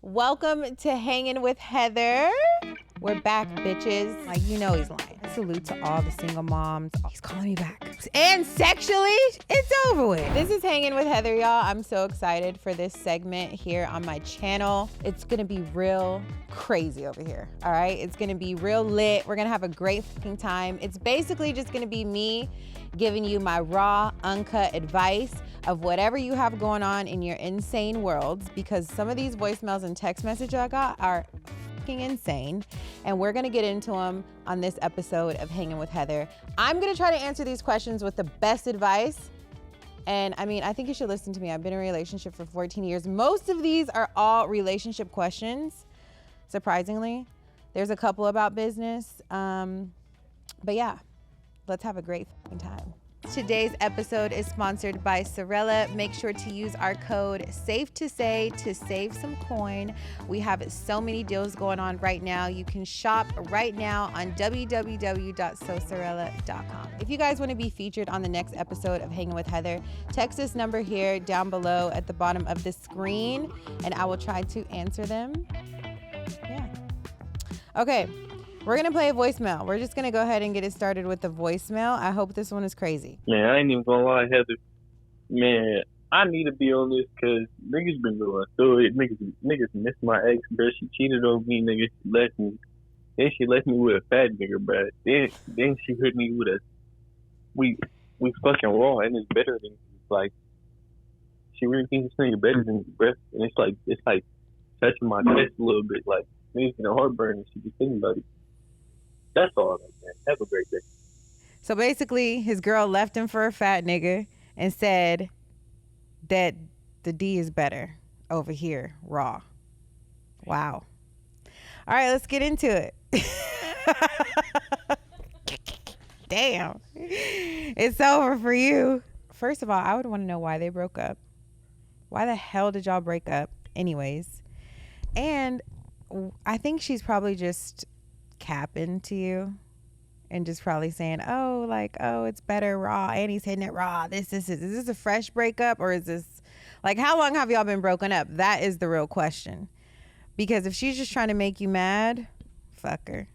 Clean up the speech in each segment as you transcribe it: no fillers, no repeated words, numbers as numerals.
Welcome to Hanging with Heather. We're back, bitches. Like, you know he's lying. Salute to all the single moms. Oh, he's calling me back. And sexually, it's over with. This is Hanging with Heather, y'all. I'm so excited for this segment here on my channel. It's gonna be real crazy over here, all right? It's gonna be real lit. We're gonna have a great fucking time. It's basically just gonna be me giving you my raw, uncut advice of whatever you have going on in your insane worlds, because some of these voicemails and text messages I got are fucking insane, and we're gonna get into them on this episode of Hanging with Heather. I'm gonna try to answer these questions with the best advice, and I mean, I think you should listen to me. I've been in a relationship for 14 years. Most of these are all relationship questions, surprisingly. There's a couple about business, but yeah, let's have a great fucking time. Today's episode is sponsored by Sorella. Make sure to use our code safetosay to save some coin. We have so many deals going on right now. You can shop right now on www.sosorella.com. If you guys want to be featured on the next episode of Hanging with Heather, text this number here down below at the bottom of the screen, and I will try to answer them. Yeah. Okay. We're going to play a voicemail. We're just going to go ahead and get it started with the voicemail. I hope this one is crazy. Man, I ain't even going to lie, Heather. Man, I need to be on this because niggas been going through it. Niggas missed my ex, bro. She cheated on me, nigga. She left me. Then she left me with a fat nigga, bro. Then she hit me with a... We fucking raw, and it's better than... Like, she really thinks this nigga better than me, bro. And it's like touching my chest a little bit. Like, niggas getting heartburn and she be thinking about it. That's all, man. Have a great day. So basically, his girl left him for a fat nigga and said that the D is better over here, raw. Wow. All right, let's get into it. Damn. It's over for you. First of all, I would want to know why they broke up. Why the hell did y'all break up anyways? And I think she's probably just capping to you and just probably saying, oh, it's better raw, and he's hitting it raw. Is this a fresh breakup, or is this, like, how long have y'all been broken up? That is the real question. Because if she's just trying to make you mad, fuck her.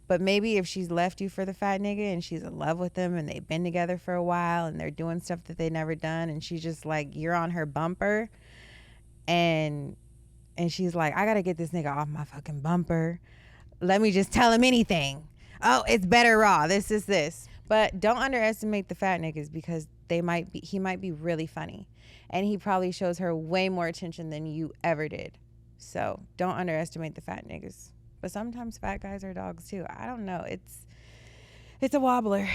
But maybe if she's left you for the fat nigga and she's in love with him and they've been together for a while and they're doing stuff that they never done, and she's just like, you're on her bumper, and she's like, I gotta get this nigga off my fucking bumper. Let me just tell him anything. Oh, it's better raw. This is this. But don't underestimate the fat niggas, because he might be really funny. And he probably shows her way more attention than you ever did. So don't underestimate the fat niggas. But sometimes fat guys are dogs too. I don't know. It's a wobbler.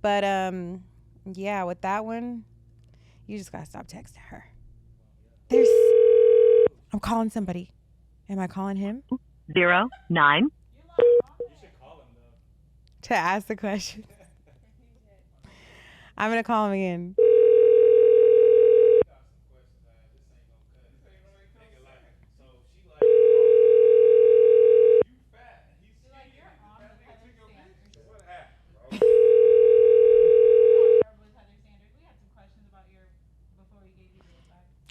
But yeah, with that one, you just gotta stop texting her. I'm calling somebody. Am I calling him? 09. You should call him, though. To ask the question. I'm going to call him again.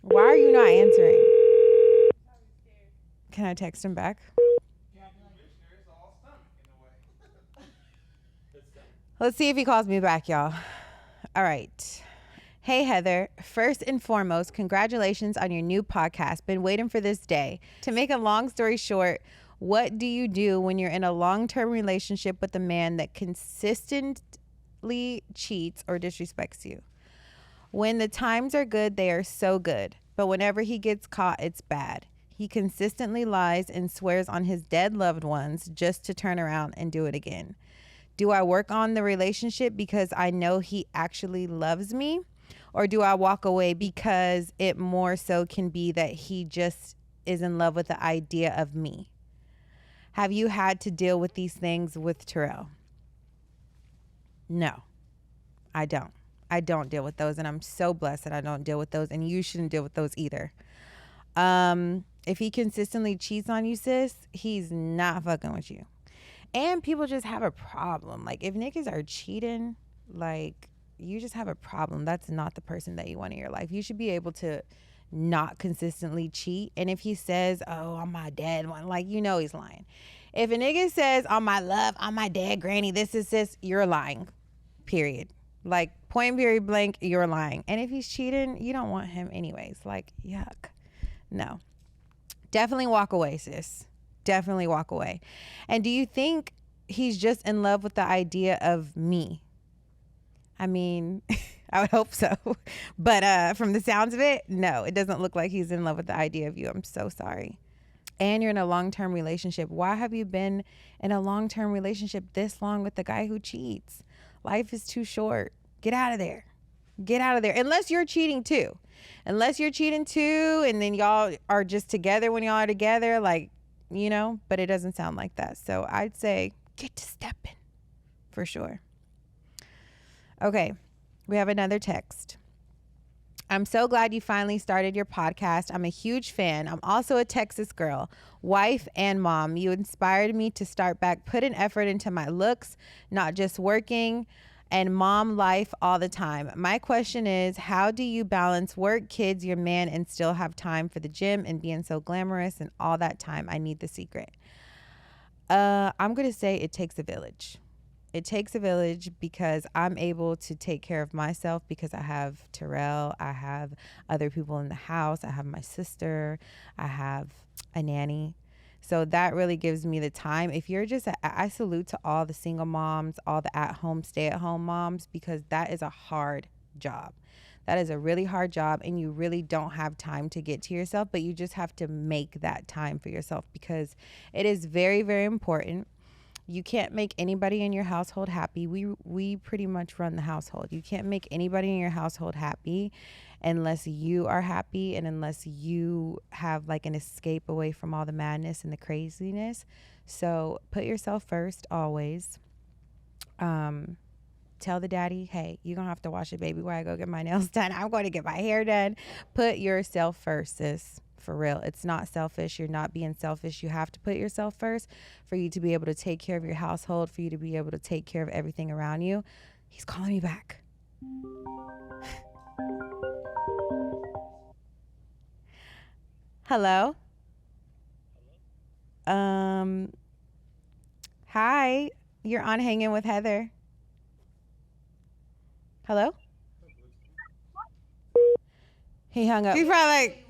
Why are you not answering? Can I text him back? Let's see if he calls me back, y'all. All right. Hey, Heather. First and foremost, congratulations on your new podcast. Been waiting for this day. To make a long story short, what do you do when you're in a long-term relationship with a man that consistently cheats or disrespects you? When the times are good, they are so good. But whenever he gets caught, it's bad. He consistently lies and swears on his dead loved ones just to turn around and do it again. Do I work on the relationship because I know he actually loves me? Or do I walk away because it more so can be that he just is in love with the idea of me? Have you had to deal with these things with Terrell? No, I don't. I don't deal with those, and I'm so blessed that I don't deal with those, and you shouldn't deal with those either. If he consistently cheats on you, sis, he's not fucking with you. And people just have a problem. Like, if niggas are cheating, like, you just have a problem. That's not the person that you want in your life. You should be able to not consistently cheat. And if he says, oh, I'm my dad one, like, he's lying. If a nigga says, on my love, I'm my dad granny, this is this, you're lying, period. Like, point, period, blank, you're lying. And if he's cheating, you don't want him anyways. Like, yuck. No. Definitely walk away, sis. Definitely walk away. And do you think he's just in love with the idea of me? I mean, I would hope so. But from the sounds of it, no, it doesn't look like he's in love with the idea of you. I'm so sorry. And you're in a long-term relationship. Why have you been in a long-term relationship this long with the guy who cheats? Life is too short. Get out of there. Get out of there. Unless you're cheating too. Unless you're cheating too, and then y'all are just together when y'all are together, like, but it doesn't sound like that. So I'd say get to stepping for sure. Okay, we have another text. I'm so glad you finally started your podcast. I'm a huge fan. I'm also a Texas girl, wife, and mom. You inspired me to start back, put an effort into my looks, not just working and mom life all the time. My question is, how do you balance work, kids, your man, and still have time for the gym and being so glamorous and all that time? I need the secret. I'm going to say it takes a village. It takes a village because I'm able to take care of myself because I have Terrell, I have other people in the house, I have my sister, I have a nanny. So that really gives me the time. If you're just, I salute to all the single moms, all the at-home, stay-at-home moms, because that is a hard job. That is a really hard job, and you really don't have time to get to yourself, but you just have to make that time for yourself because it is very, very important. You can't make anybody in your household happy. We pretty much run the household. You can't make anybody in your household happy unless you are happy and unless you have like an escape away from all the madness and the craziness. So put yourself first always. Tell the daddy, hey, you're going to have to watch the baby while I go get my nails done. I'm going to get my hair done. Put yourself first, sis. For real. It's not selfish. You're not being selfish. You have to put yourself first for you to be able to take care of your household, for you to be able to take care of everything around you. He's calling me back. Hello? Hi. You're on Hanging with Heather. Hello? He hung up. He's probably like,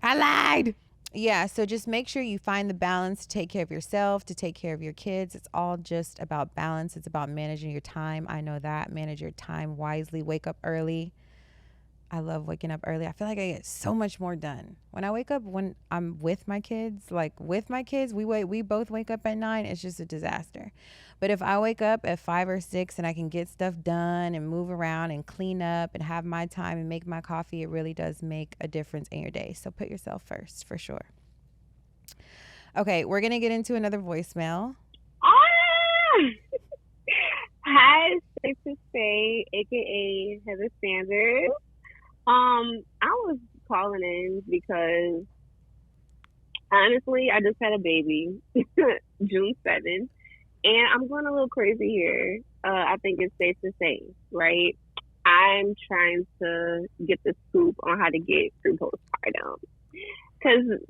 I lied. Yeah, so just make sure you find the balance to take care of yourself, to take care of your kids. It's all just about balance. It's about managing your time. I know that. Manage your time wisely. Wake up early. I love waking up early. I feel like I get so much more done. When I wake up, when I'm with my kids, we both wake up at 9. It's just a disaster. But if I wake up at 5 or 6 and I can get stuff done and move around and clean up and have my time and make my coffee, it really does make a difference in your day. So put yourself first for sure. Okay, we're going to get into another voicemail. Hi, safetosay, aka Heather Sanders. I was calling in because honestly, I just had a baby, June 7th, and I'm going a little crazy here. I think it's safe to say, right? I'm trying to get the scoop on how to get through postpartum. Because,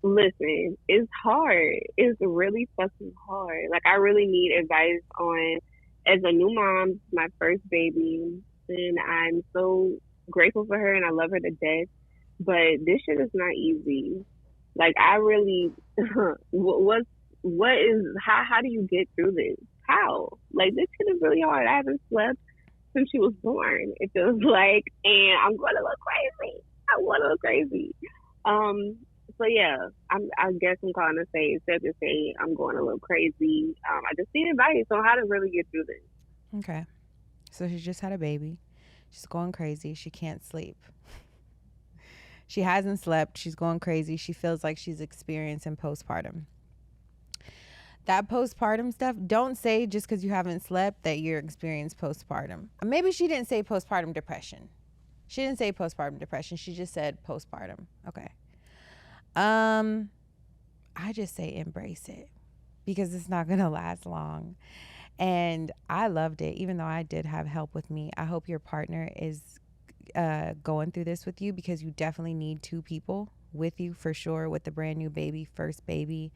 listen, it's hard. It's really fucking hard. Like, I really need advice on, as a new mom, my first baby, and I'm so grateful for her and I love her to death, but this shit is not easy. Like, I really, how do you get through this? How? Like, this shit is really hard. I haven't slept since she was born, it feels like, and I'm going a little crazy. So yeah, I guess I'm calling to say, instead of say I'm going a little crazy, I just need advice on how to really get through this. Okay. So she just had a baby. She's going crazy. She can't sleep. She hasn't slept. She's going crazy. She feels like she's experiencing postpartum. That postpartum stuff, don't say just because you haven't slept that you're experiencing postpartum. Maybe she didn't say postpartum depression. She didn't say postpartum depression. She just said postpartum. Okay. I just say embrace it because it's not going to last long. And I loved it, even though I did have help with me. I hope your partner is going through this with you, because you definitely need two people with you for sure. With the brand new baby, first baby,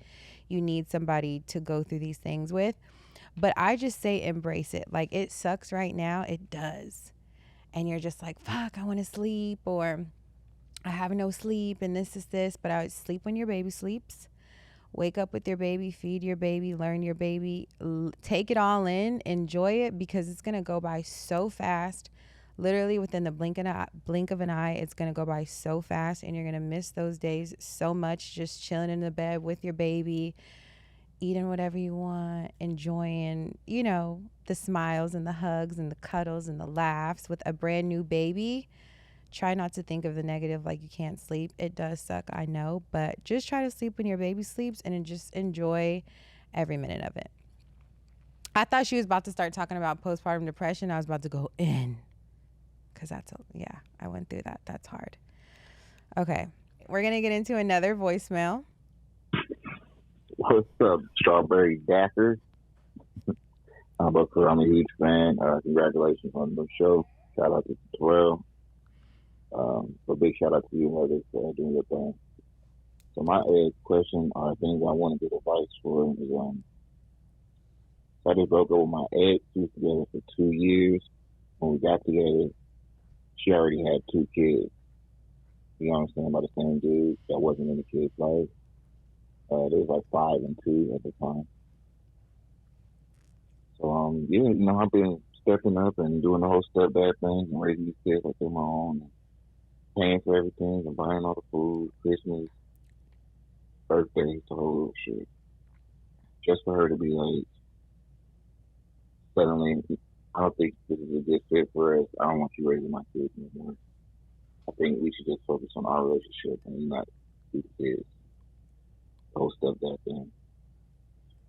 you need somebody to go through these things with. But I just say embrace it. Like, it sucks right now, it does, and you're just like, fuck, I want to sleep, or I have no sleep, and this, but I would sleep when your baby sleeps. Wake up with your baby, feed your baby, learn your baby, take it all in, enjoy it, because it's going to go by so fast. Literally within the blink of an eye, it's going to go by so fast, and you're going to miss those days so much, just chilling in the bed with your baby, eating whatever you want, enjoying, the smiles and the hugs and the cuddles and the laughs with a brand new baby. Try not to think of the negative, like you can't sleep. It does suck, I know, but just try to sleep when your baby sleeps and just enjoy every minute of it. I thought she was about to start talking about postpartum depression. I was about to go in, because I went through that. That's hard. Okay, we're going to get into another voicemail. What's up, Strawberry Dacker? I'm a huge fan. Congratulations on the show. Shout out to Terrell. So big shout out to you, Mother, for doing your thing. So my question, or things I want to get advice for is, so I just broke up with my ex. We was together for 2 years. When we got together, she already had 2 kids. You know what I'm saying? By the same dude that wasn't in the kid's life. They was like 5 and 2 at the time. So I've been stepping up and doing the whole stepdad thing and raising these kids like they're my own, and paying for everything and buying all the food, Christmas, birthdays, the whole little shit. Just for her to be like, suddenly, I don't think this is a good fit for us. I don't want you raising my kids anymore. I think we should just focus on our relationship and not do the kids. The whole stepdad thing.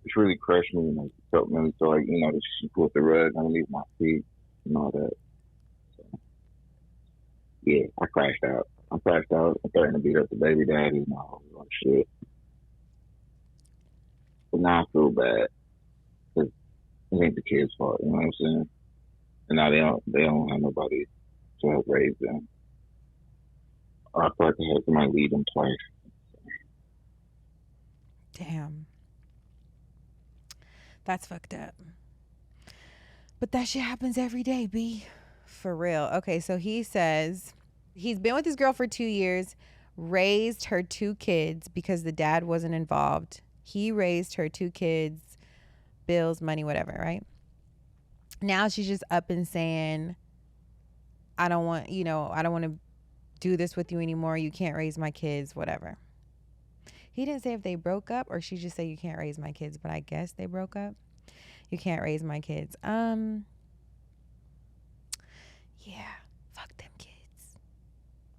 It's really crushed me, and it felt me so like, that she pulled the rug underneath my feet and all that. So, yeah, I crashed out. I'm threatening to beat up the baby daddy and all that shit. But now I feel bad, because it ain't the kids' fault, you know what I'm saying? And now they don't have nobody to help raise them. Or I feel like they had somebody lead them twice. Damn. That's fucked up. But that shit happens every day, B. For real. Okay, so he says he's been with his girl for 2 years, raised her 2 kids because the dad wasn't involved. He raised her 2 kids, bills, money, whatever, right? Now she's just up and saying, I don't want to do this with you anymore. You can't raise my kids, whatever. He didn't say if they broke up, or she just said you can't raise my kids, but I guess they broke up. You can't raise my kids. Yeah, fuck them kids.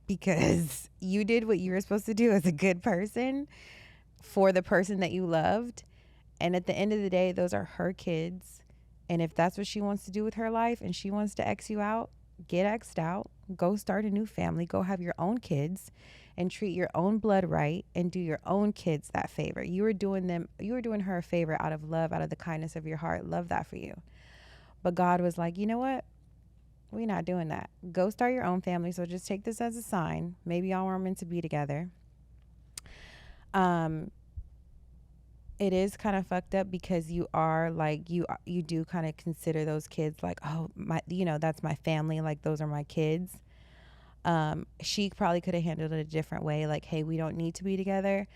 Because you did what you were supposed to do as a good person for the person that you loved. And at the end of the day, those are her kids. And if that's what she wants to do with her life and she wants to X you out, get X'd out. Go start a new family. Go have your own kids and treat your own blood right and do your own kids that favor. You were doing her a favor out of love, out of the kindness of your heart. Love that for you. But God was like, you know what? We're not doing that. Go start your own family. So just take this as a sign. Maybe y'all weren't meant to be together. It is kind of fucked up, because you are like, you do kind of consider those kids like, oh, that's my family. Like, those are my kids. She probably could have handled it a different way. Like, hey, we don't need to be together.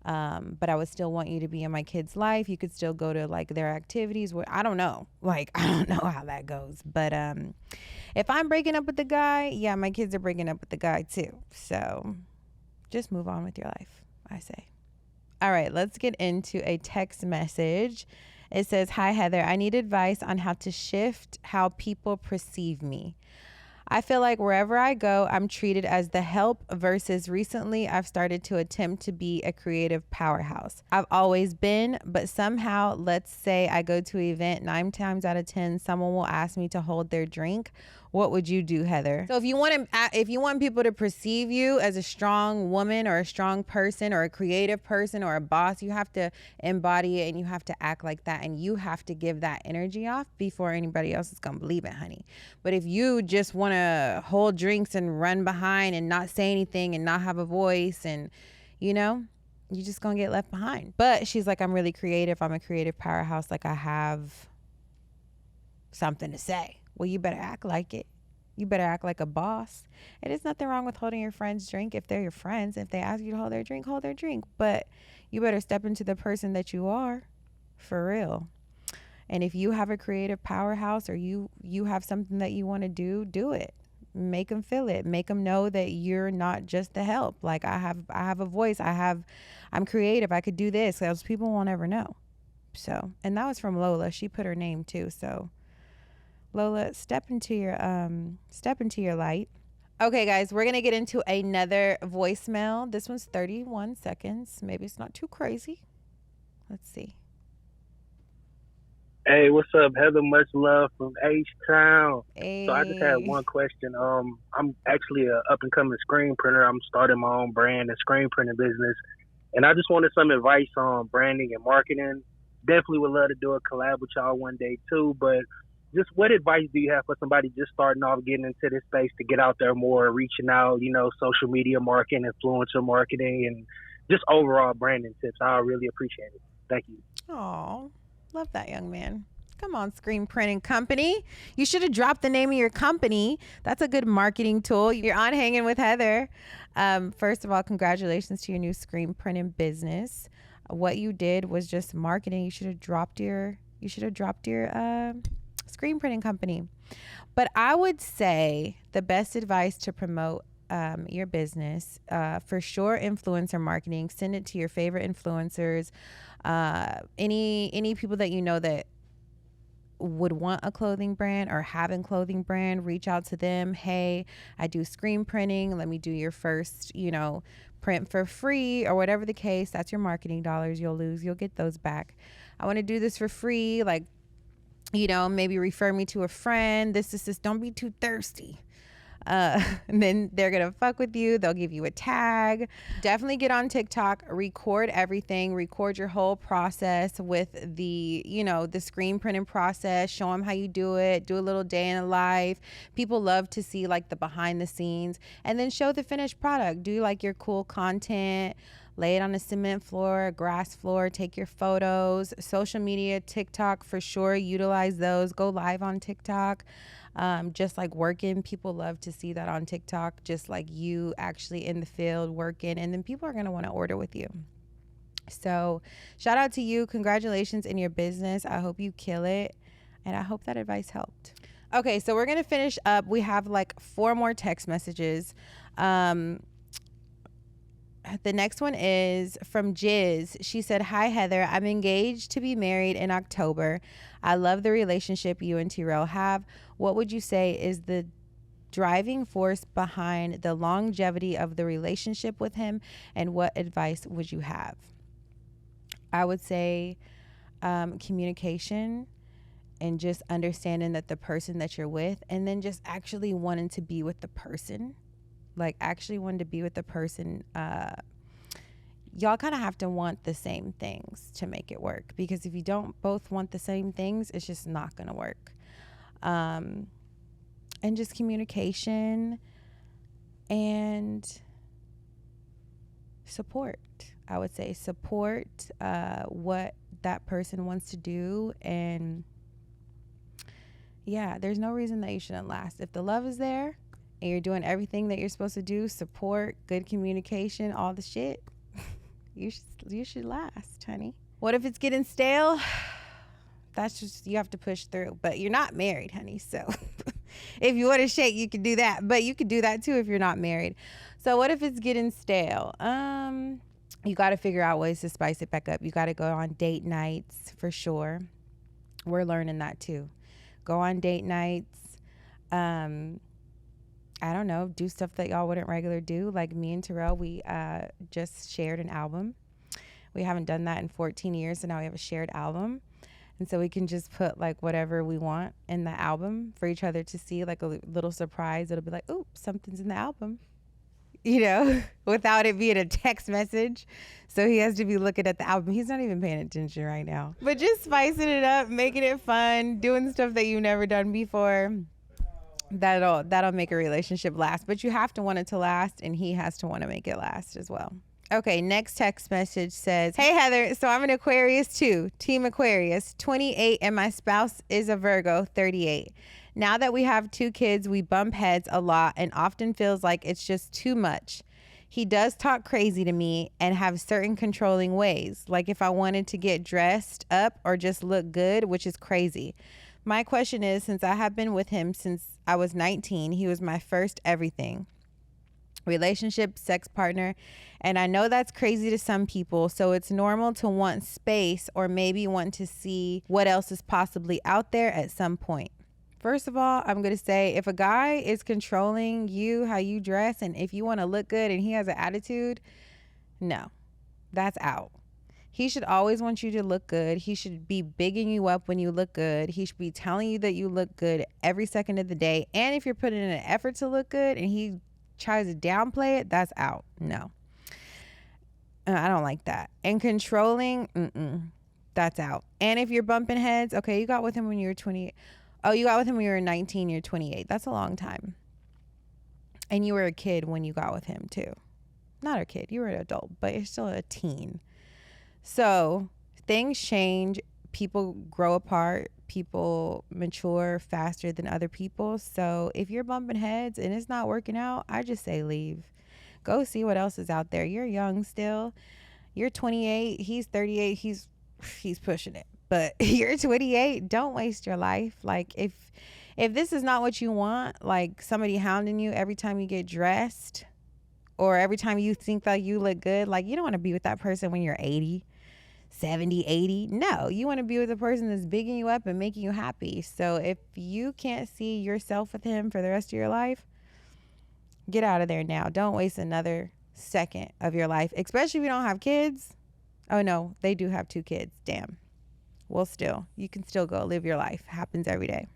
But I would still want you to be in my kid's life. You could still go to like their activities. I don't know. Like, I don't know how that goes. But, if I'm breaking up with the guy, yeah, my kids are breaking up with the guy too. So just move on with your life, I say. All right, let's get into a text message. It says, hi, Heather. I need advice on how to shift how people perceive me. I feel like wherever I go, I'm treated as the help, versus recently I've started to attempt to be a creative powerhouse. I've always been, but somehow, let's say I go to an event, 9 times out of 10, someone will ask me to hold their drink What would you do, Heather? So if you want people to perceive you as a strong woman or a strong person or a creative person or a boss, you have to embody it and you have to act like that, and you have to give that energy off before anybody else is gonna believe it, honey. But if you just want to hold drinks and run behind and not say anything and not have a voice, and you're just gonna get left behind. But she's like, I'm really creative. I'm a creative powerhouse. Like, I have something to say. Well, you better act like it. You better act like a boss. And there's nothing wrong with holding your friend's drink if they're your friends. If they ask you to hold their drink, hold their drink. But you better step into the person that you are, for real. And if you have a creative powerhouse, or you have something that you want to do it. Make them feel it. Make them know that you're not just the help. Like, I have a voice. I'm creative. I could do this. Else people won't ever know. So, and that was from Lola. She put her name too. So, Lola, step into your light. Okay, guys, we're gonna get into another voicemail. This one's 31 seconds. Maybe it's not too crazy. Let's see. Hey, what's up, Heather? Much love from H-Town. Hey. So I just had one question. I'm actually a up-and-coming screen printer. I'm starting my own brand and screen printing business, and I just wanted some advice on branding and marketing. Definitely would love to do a collab with y'all one day too, but just what advice do you have for somebody just starting off, getting into this space, to get out there more, reaching out, social media marketing, influencer marketing, and just overall branding tips? I really appreciate it. Thank you. Oh, love that, young man. Come on, Screen Printing Company. You should have dropped the name of your company. That's a good marketing tool. You're on Hanging with Heather. First of all, congratulations to your new screen printing business. What you did was just marketing. You should have dropped your screen printing company. But I would say the best advice to promote your business, for sure, influencer marketing. Send it to your favorite influencers, any people that you know that would want a clothing brand or have a clothing brand. Reach out to them. Hey, I do screen printing. Let me do your first, print for free, or whatever the case. That's your marketing dollars you'll lose. You'll get those back. I want to do this for free. Like, maybe refer me to a friend. This. Don't be too thirsty. And then they're going to fuck with you. They'll give you a tag. Definitely get on TikTok, record everything, record your whole process with the screen printing process. Show them how you do it. Do a little day in the life. People love to see like the behind the scenes, and then show the finished product. Do like your cool content. Lay it on a cement floor, a grass floor, take your photos. Social media, TikTok for sure, utilize those. Go live on TikTok. Just like working, people love to see that on TikTok, just like you actually in the field working, and then people are going to want to order with you. So shout out to you. Congratulations in your business. I hope you kill it, and I hope that advice helped. Okay, so we're going to finish up. We have like 4 more text messages. The next one is from Jiz. She said, "Hi, Heather. I'm engaged to be married in October. I love the relationship you and Tyrell have. What would you say is the driving force behind the longevity of the relationship with him, and what advice would you have?" I would say communication, and just understanding that the person that you're with, and then just actually wanting to be with the person. Like, actually wanting to be with the person. Y'all kind of have to want the same things to make it work, because if you don't both want the same things, it's just not going to work. And just communication and support. I would say support what that person wants to do. And yeah, there's no reason that you shouldn't last. If the love is there and you're doing everything that you're supposed to do, support, good communication, all the shit, you should last, honey. What if it's getting stale? That's just, you have to push through. But you're not married, honey. So if you want to shake, you can do that. But you could do that too if you're not married. So what if it's getting stale? You got to figure out ways to spice it back up. You got to go on date nights for sure. We're learning that too. Go on date nights. I don't know, do stuff that y'all wouldn't regular do. Like me and Terrell, we just shared an album. We haven't done that in 14 years, so now we have a shared album. And so we can just put like whatever we want in the album for each other to see, like a little surprise. It'll be like, oh, something's in the album, without it being a text message. So he has to be looking at the album. He's not even paying attention right now. But just spicing it up, making it fun, doing stuff that you've never done before. That'll make a relationship last. But you have to want it to last, and he has to want to make it last as well. Okay, next text message says, hey, Heather, so I'm an Aquarius too, Team Aquarius, 28, and my spouse is a Virgo, 38. Now that we have 2 kids, we bump heads a lot and often feels like it's just too much. He does talk crazy to me and have certain controlling ways, like if I wanted to get dressed up or just look good, which is crazy. My question is, since I have been with him since I was 19, he was my first everything. Relationship, sex partner, and I know that's crazy to some people, so it's normal to want space or maybe want to see what else is possibly out there at some point. First of all, I'm going to say, if a guy is controlling you, how you dress, and if you want to look good and he has an attitude, no, that's out. He should always want you to look good. He should be bigging you up when you look good. He should be telling you that you look good every second of the day. And if you're putting in an effort to look good and he tries to downplay it, that's out. No, I don't like that. And controlling, that's out. And if you're bumping heads, okay, you got with him when you were 20. Oh, you got with him when you were 19, you're 28. That's a long time. And you were a kid when you got with him too. Not a kid, you were an adult, but you're still a teen. So things change. People grow apart. People mature faster than other people. So if you're bumping heads and it's not working out, I just say leave. Go see what else is out there. You're young still. You're 28. He's 38. He's pushing it. But you're 28. Don't waste your life. Like if this is not what you want, like somebody hounding you every time you get dressed or every time you think that you look good, like you don't want to be with that person when you're 80. 70, 80. No, you want to be with a person that's bigging you up and making you happy. So if you can't see yourself with him for the rest of your life, get out of there now. Don't waste another second of your life, especially if you don't have kids. Oh no, they do have 2 kids. Damn. Well, still, you can still go live your life. Happens every day.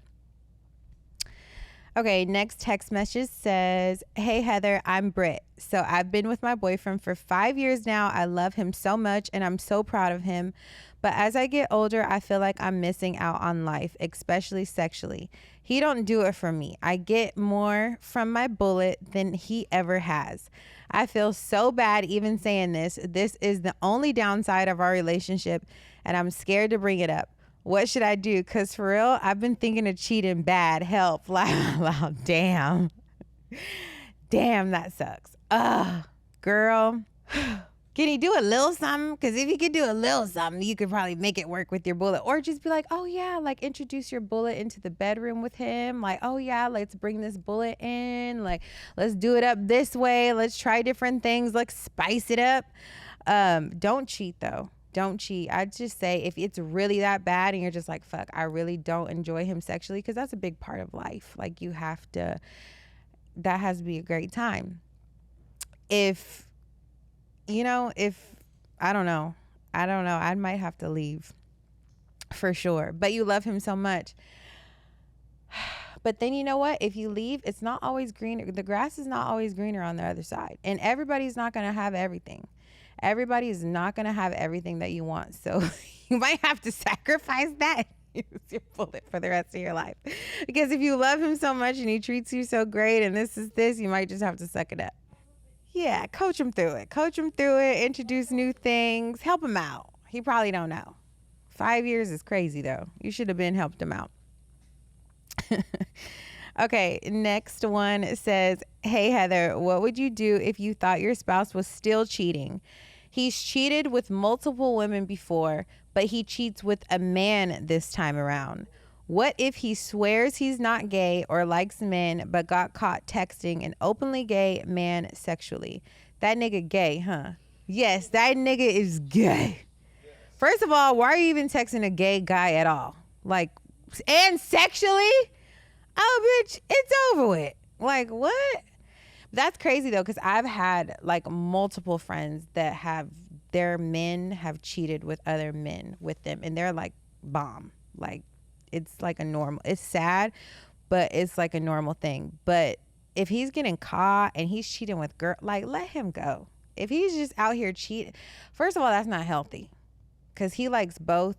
Okay, next text message says, hey, Heather, I'm Britt. So I've been with my boyfriend for 5 years now. I love him so much and I'm so proud of him. But as I get older, I feel like I'm missing out on life, especially sexually. He don't do it for me. I get more from my bullet than he ever has. I feel so bad even saying this. This is the only downside of our relationship and I'm scared to bring it up. What should I do? Because for real, I've been thinking of cheating bad. Help. Wow, damn. Damn, that sucks. Ugh, girl. Can he do a little something? Because if you could do a little something, you could probably make it work with your bullet. Or just be like, oh, yeah, like introduce your bullet into the bedroom with him. Like, oh, yeah, let's bring this bullet in. Like, let's do it up this way. Let's try different things. Let's spice it up. Don't cheat, though. Don't cheat. I'd just say if it's really that bad and you're just like, fuck, I really don't enjoy him sexually, because that's a big part of life. Like you have to, that has to be a great time. If I don't know, I might have to leave for sure. But you love him so much. But then you know what? If you leave, it's not always greener. The grass is not always greener on the other side. And everybody's not going to have everything. Everybody is not going to have everything that you want. So you might have to sacrifice that and use your bullet for the rest of your life. Because if you love him so much and he treats you so great and this, you might just have to suck it up. Yeah, coach him through it. Introduce new things. Help him out. He probably don't know. 5 years is crazy, though. You should have been helped him out. Okay, next one says, hey, Heather, what would you do if you thought your spouse was still cheating? He's cheated with multiple women before, but he cheats with a man this time around. What if he swears he's not gay or likes men, but got caught texting an openly gay man sexually? That nigga gay, huh? Yes, that nigga is gay. First of all, why are you even texting a gay guy at all? Like, and sexually? Oh, bitch, it's over with. Like, what? That's crazy, though, because I've had, like, multiple friends that have their men have cheated with other men with them. And they're, like, bomb. Like, it's like a normal, it's sad, but it's like a normal thing. But if he's getting caught and he's cheating with girl, like, let him go. If he's just out here cheating, first of all, that's not healthy, because he likes both.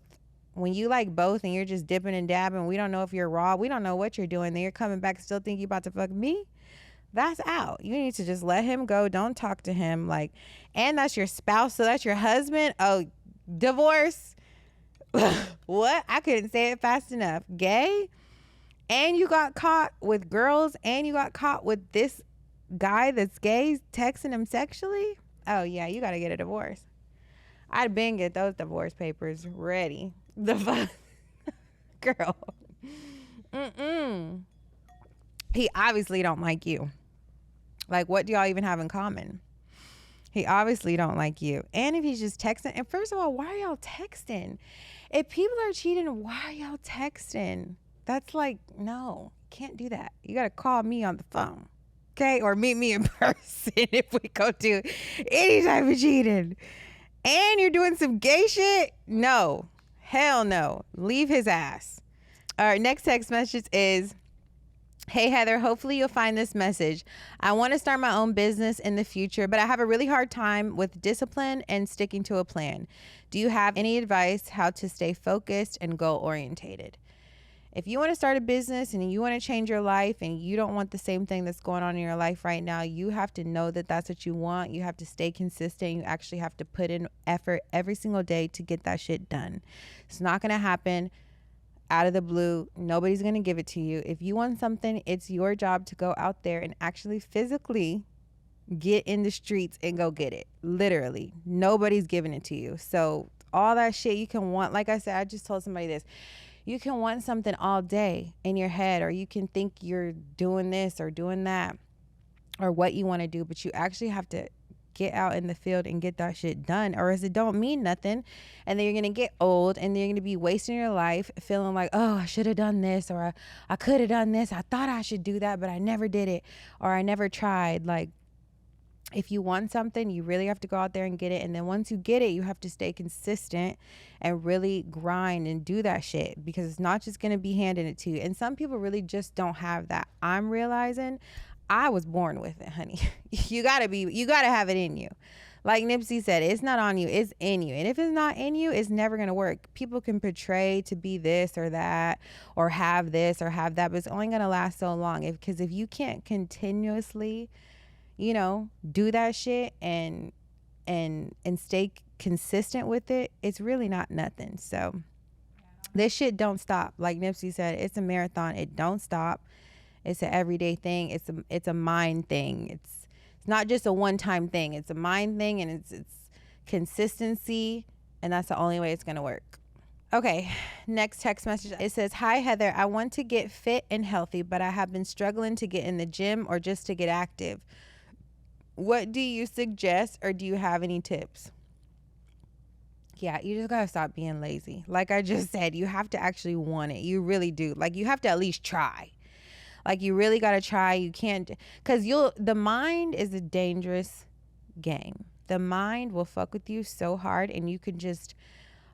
When you like both and you're just dipping and dabbing, we don't know if you're raw, we don't know what you're doing, then you're coming back and still think you about to fuck me, that's out. You need to just let him go. Don't talk to him. Like, and that's your spouse, so that's your husband. Oh, divorce. What? I couldn't say it fast enough. Gay, and you got caught with girls, and you got caught with this guy that's gay texting him sexually. Oh yeah, you got to get a divorce. I'd been get those divorce papers ready. The fuck, girl. He obviously don't like you. Like, what do y'all even have in common? He obviously don't like you. And if he's just texting, and first of all, why are y'all texting? If people are cheating, why are y'all texting? That's like, no, can't do that. You got to call me on the phone, okay? Or meet me in person if we go do any type of cheating. And you're doing some gay shit? No. Hell no. Leave his ass. All right, next text message is, hey, Heather, hopefully you'll find this message. I want to start my own business in the future, but I have a really hard time with discipline and sticking to a plan. Do you have any advice how to stay focused and goal orientated? If you want to start a business and you want to change your life and you don't want the same thing that's going on in your life right now, you have to know that that's what you want. You have to stay consistent. You actually have to put in effort every single day to get that shit done. It's not going to happen out of the blue. Nobody's going to give it to you. If you want something, it's your job to go out there and actually physically get in the streets and go get it. Literally. Nobody's giving it to you. So all that shit you can want, like I said, I just told somebody this. You can want something all day in your head, or you can think you're doing this or doing that or what you want to do, but you actually have to get out in the field and get that shit done, or else it don't mean nothing. And then you're going to get old and then you're going to be wasting your life feeling like, oh, I should have done this, or I could have done this. I thought I should do that, but I never did it, or I never tried. Like, if you want something, you really have to go out there and get it. And then once you get it, you have to stay consistent and really grind and do that shit, because it's not just going to be handing it to you. And some people really just don't have that. I'm realizing I was born with it, honey. You got to have it in you. Like Nipsey said, it's not on you, it's in you. And if it's not in you, it's never going to work. People can portray to be this or that, or have this or have that, but it's only going to last so long. Because if you can't continuously, do that shit and stay consistent with it, it's really not nothing. So this shit don't stop. Like Nipsey said, it's a marathon. It don't stop. It's an everyday thing. It's a mind thing. It's not just a one-time thing. It's a mind thing, and it's consistency, and that's the only way it's gonna work. Okay, next text message. It says, hi, Heather. I want to get fit and healthy, but I have been struggling to get in the gym or just to get active. What do you suggest, or do you have any tips? Yeah, you just gotta stop being lazy. Like I just said, you have to actually want it. You really do. Like, you have to at least try. Like, you really gotta try. You can't, because the mind is a dangerous game. The mind will fuck with you so hard, and you can just,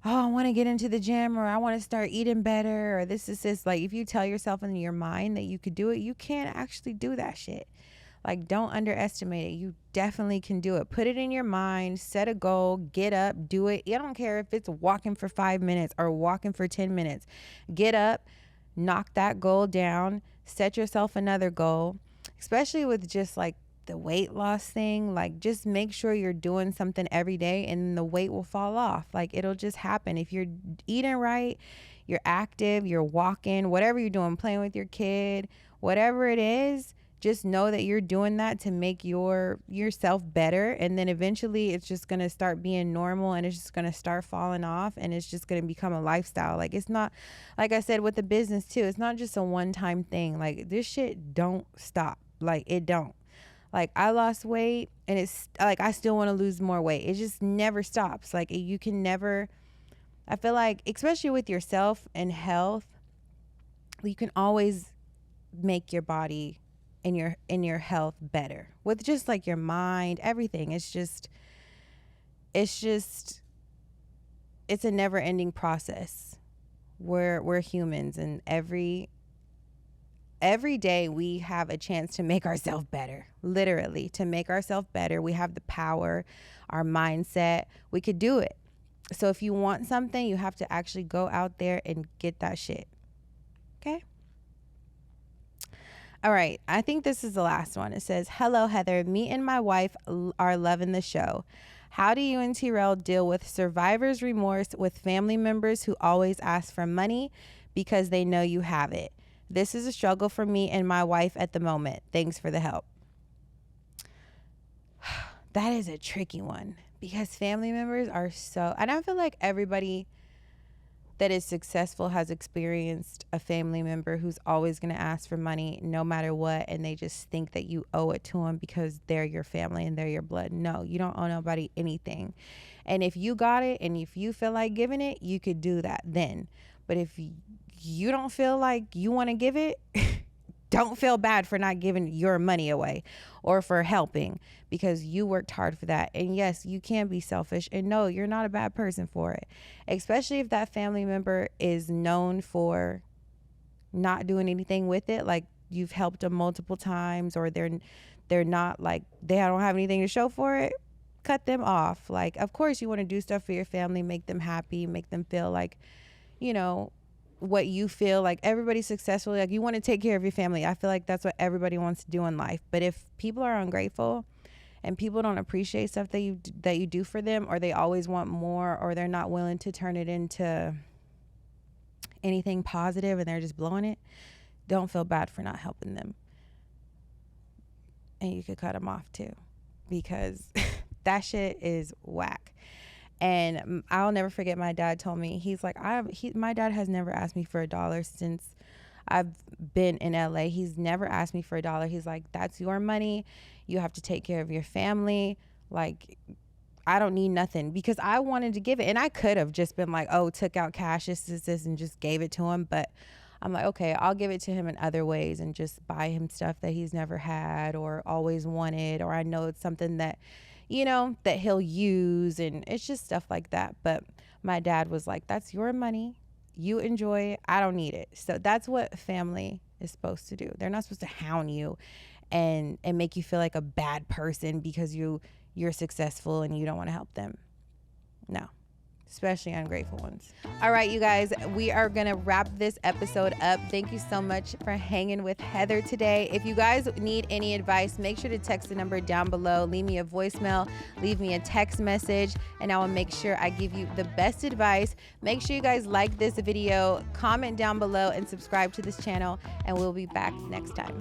oh, I want to get into the gym, or I want to start eating better, or this is this. Like, if you tell yourself in your mind that you could do it, you can't actually do that shit. Like, don't underestimate it. You definitely can do it. Put it in your mind, set a goal, get up, do it. I don't care if it's walking for 5 minutes or walking for 10 minutes. Get up, knock that goal down, set yourself another goal, especially with just like the weight loss thing. Like, just make sure you're doing something every day, and the weight will fall off. Like, it'll just happen. If you're eating right, you're active, you're walking, whatever you're doing, playing with your kid, whatever it is, just know that you're doing that to make yourself better. And then eventually it's just going to start being normal, and it's just going to start falling off, and it's just going to become a lifestyle. Like, it's not, like I said with the business too, it's not just a one-time thing. Like, this shit don't stop. Like, it don't. Like, I lost weight, and it's like I still want to lose more weight. It just never stops. Like, you can never, I feel like, especially with yourself and health, you can always make your body and your health better with just like your mind, everything. It's a never ending process. We're humans, and every day we have a chance to make ourselves better. Literally, to make ourselves better. We have the power, our mindset. We could do it. So if you want something, you have to actually go out there and get that shit. Okay? All right. I think this is the last one. It says, "Hello, Heather. Me and my wife are loving the show. How do you and Tyrell deal with survivor's remorse with family members who always ask for money because they know you have it? This is a struggle for me and my wife at the moment. Thanks for the help." That is a tricky one because family members are so, and I feel like everybody that is successful has experienced a family member who's always going to ask for money no matter what, and they just think that you owe it to them because they're your family and they're your blood. No, you don't owe nobody anything. And if you got it and if you feel like giving it, you could do that then. But if you don't feel like you want to give it, don't feel bad for not giving your money away or for helping, because you worked hard for that. And yes, you can be selfish, and no, you're not a bad person for it, especially if that family member is known for not doing anything with it. Like you've helped them multiple times, or they're not, like, they don't have anything to show for it. Cut them off. Like, of course you want to do stuff for your family, make them happy, make them feel like, you know, what you feel like. Everybody's successful, like you want to take care of your family. I feel like that's what everybody wants to do in life. But if people are ungrateful and people don't appreciate stuff that you do for them, or they always want more, or they're not willing to turn it into anything positive and they're just blowing it, don't feel bad for not helping them. And you could cut them off too, because that shit is whack. And I'll never forget, my dad told me, he's like, my dad has never asked me for $1 since I've been in LA. He's never asked me for $1. He's like, that's your money. You have to take care of your family. Like, I don't need nothing, because I wanted to give it. And I could have just been like, oh, took out cash, this, and just gave it to him. But I'm like, okay, I'll give it to him in other ways and just buy him stuff that he's never had or always wanted, or I know it's something that, you know, that he'll use, and it's just stuff like that. But my dad was like, that's your money. You enjoy it. I don't need it. So that's what family is supposed to do. They're not supposed to hound you and make you feel like a bad person because you're successful and you don't want to help them. No. Especially ungrateful ones. All right, you guys, we are going to wrap this episode up. Thank you so much for hanging with Heather today. If you guys need any advice, make sure to text the number down below. Leave me a voicemail, leave me a text message, and I will make sure I give you the best advice. Make sure you guys like this video, comment down below, and subscribe to this channel, and we'll be back next time.